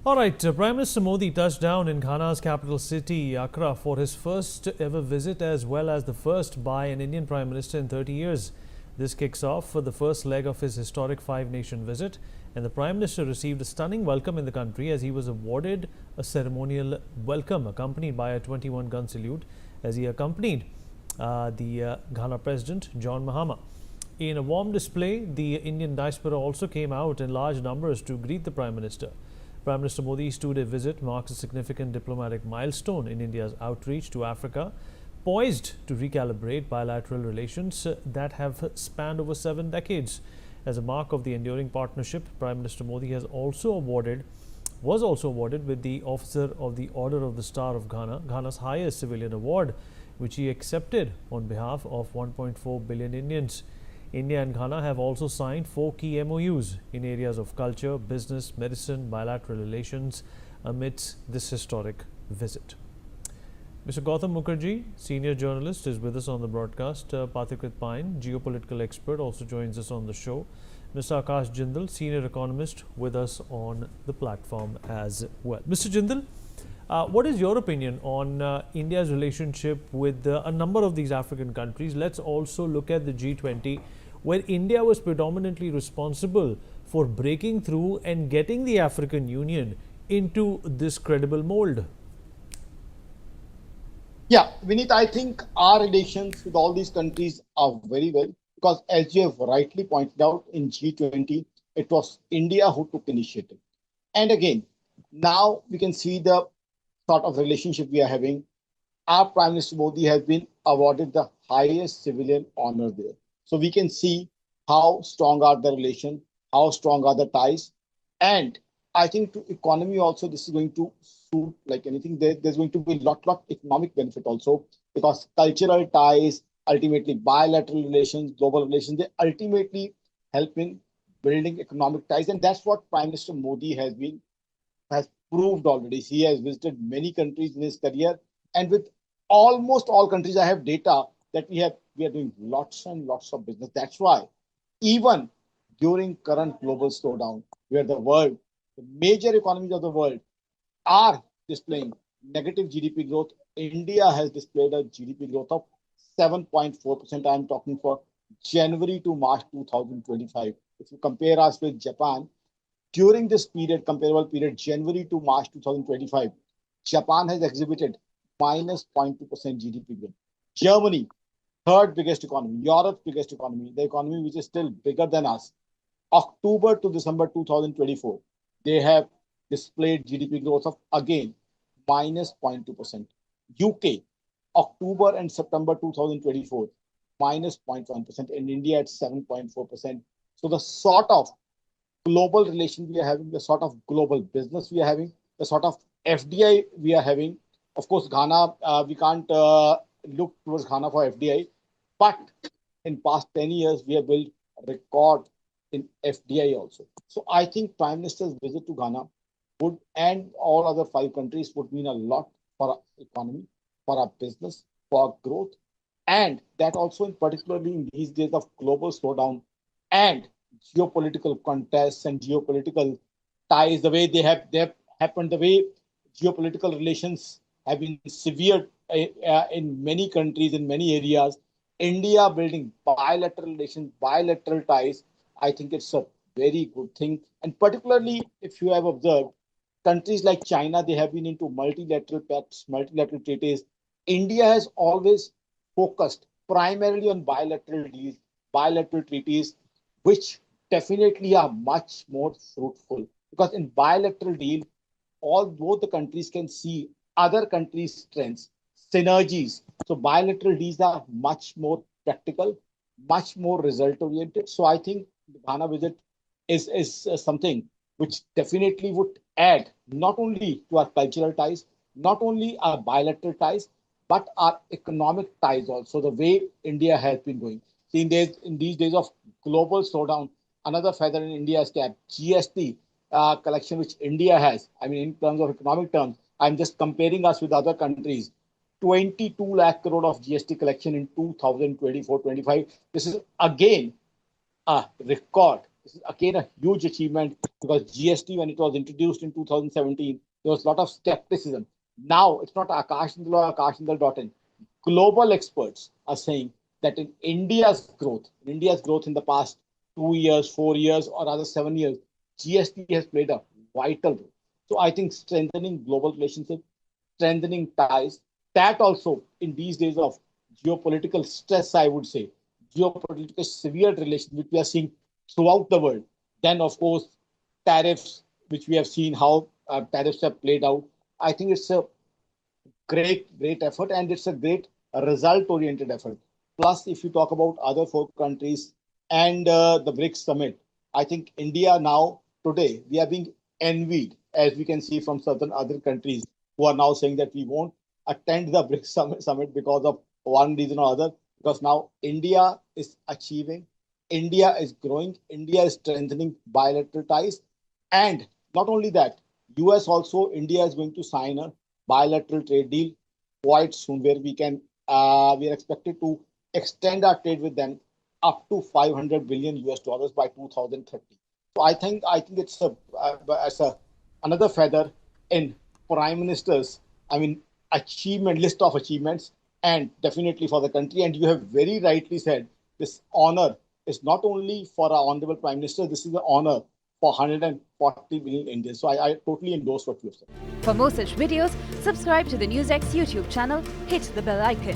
All right, Prime Minister Modi touched down in Ghana's capital city, Accra, for his first ever visit as well as the first by an Indian Prime Minister in 30 years. This kicks off for the first leg of his historic five-nation visit, and the Prime Minister received a stunning welcome in the country as he was awarded a ceremonial welcome accompanied by a 21-gun salute as he accompanied the Ghana President John Mahama. In a warm display, the Indian diaspora also came out in large numbers to greet the Prime Minister. Prime Minister Modi's two-day visit marks a significant diplomatic milestone in India's outreach to Africa, poised to recalibrate bilateral relations that have spanned over 7 decades. As a mark of the enduring partnership, Prime Minister Modi was also awarded with the Officer of the Order of the Star of Ghana, Ghana's highest civilian award, which he accepted on behalf of 1.4 billion Indians. India and Ghana have also signed 4 key MoUs in areas of culture, business, medicine, bilateral relations amidst this historic visit. Mr. Gautam Mukherjee, senior journalist, is with us on the broadcast. Pathikrit Pine, geopolitical expert, also joins us on the show. Mr. Aakash Jindal, senior economist, with us on the platform as well. Mr. Jindal, what is your opinion on India's relationship with a number of these African countries? Let's also look at the G20, where India was predominantly responsible for breaking through and getting the African Union into this credible mold. Yeah, Vineet, I think our relations with all these countries are very well because, as you have rightly pointed out, in G20, it was India who took initiative. And again, now we can see the sort of relationship we are having. Our Prime Minister Modi has been awarded the highest civilian honor there. So we can see how strong are the relations, how strong are the ties. And I think to economy also, this is going to suit like anything. There's going to be a lot economic benefit also because cultural ties, ultimately bilateral relations, global relations, they ultimately help in building economic ties. And that's what Prime Minister Modi has proved already. He has visited many countries in his career, and with almost all countries, I have data that we are doing lots and lots of business. That's why even during current global slowdown, where the major economies of the world are displaying negative GDP growth, India has displayed a GDP growth of 7.4%. I am talking for January to March 2025. If you compare us with Japan, during this period, comparable period, January to March 2025, Japan has exhibited minus 0.2% GDP growth. Germany, third biggest economy, Europe's biggest economy, the economy which is still bigger than us, October to December 2024, they have displayed GDP growth of again minus 0.2%. UK, October and September 2024, minus 0.1%, and India at 7.4%. So the sort of global relations we are having, the sort of global business we are having, the sort of FDI we are having. Of course, Ghana, we can't look towards Ghana for FDI, but in past 10 years, we have built a record in FDI also. So I think Prime Minister's visit to Ghana would, and all other 5 countries, would mean a lot for our economy, for our business, for our growth, and that also in particularly in these days of global slowdown and geopolitical contests and geopolitical ties, the way they have happened, the way geopolitical relations have been severed in many countries, in many areas. India building bilateral relations, bilateral ties, I think it's a very good thing. And particularly if you have observed, countries like China, they have been into multilateral pacts, multilateral treaties. India has always focused primarily on bilateral deals, bilateral treaties, which definitely are much more fruitful because in bilateral deal, both the countries can see other countries' strengths, synergies. So bilateral deals are much more practical, much more result oriented. So I think the Ghana visit is something which definitely would add not only to our cultural ties, not only our bilateral ties, but our economic ties also, the way India has been going. See, in these days of global slowdown, another feather in India's cap, GST collection, which India has. I mean, in terms of economic terms, I'm just comparing us with other countries. 22 lakh crore of GST collection in 2024-25. This is again a record This is again a huge achievement because GST, when it was introduced in 2017, there was a lot of skepticism. Now it's not Aakash Jindal or Aakash Jindal.in. Global experts are saying that in India's growth in the past 2 years, 4 years, or rather 7 years, GST has played a vital role. So I think strengthening global relationships, strengthening ties, that also in these days of geopolitical stress, I would say, geopolitical severe relations, which we are seeing throughout the world. Then, of course, tariffs, which we have seen how tariffs have played out. I think it's a great effort, and it's a great result-oriented effort. Plus, if you talk about other four countries and the BRICS summit, I think India now today we are being envied, as we can see from certain other countries who are now saying that we won't attend the BRICS summit because of one reason or other. Because now India is achieving, India is growing, India is strengthening bilateral ties, and not only that, US also India is going to sign a bilateral trade deal quite soon, where we are expected to extend our trade with them up to 500 billion US dollars by 2030. So I think it's a another feather in Prime Minister's, I mean, achievement list of achievements, and definitely for the country. And you have very rightly said this honor is not only for our honorable Prime Minister. This is an honor for 140 million Indians. So I totally endorse what you have said. For more such videos, subscribe to the Newsx YouTube channel, hit the bell icon.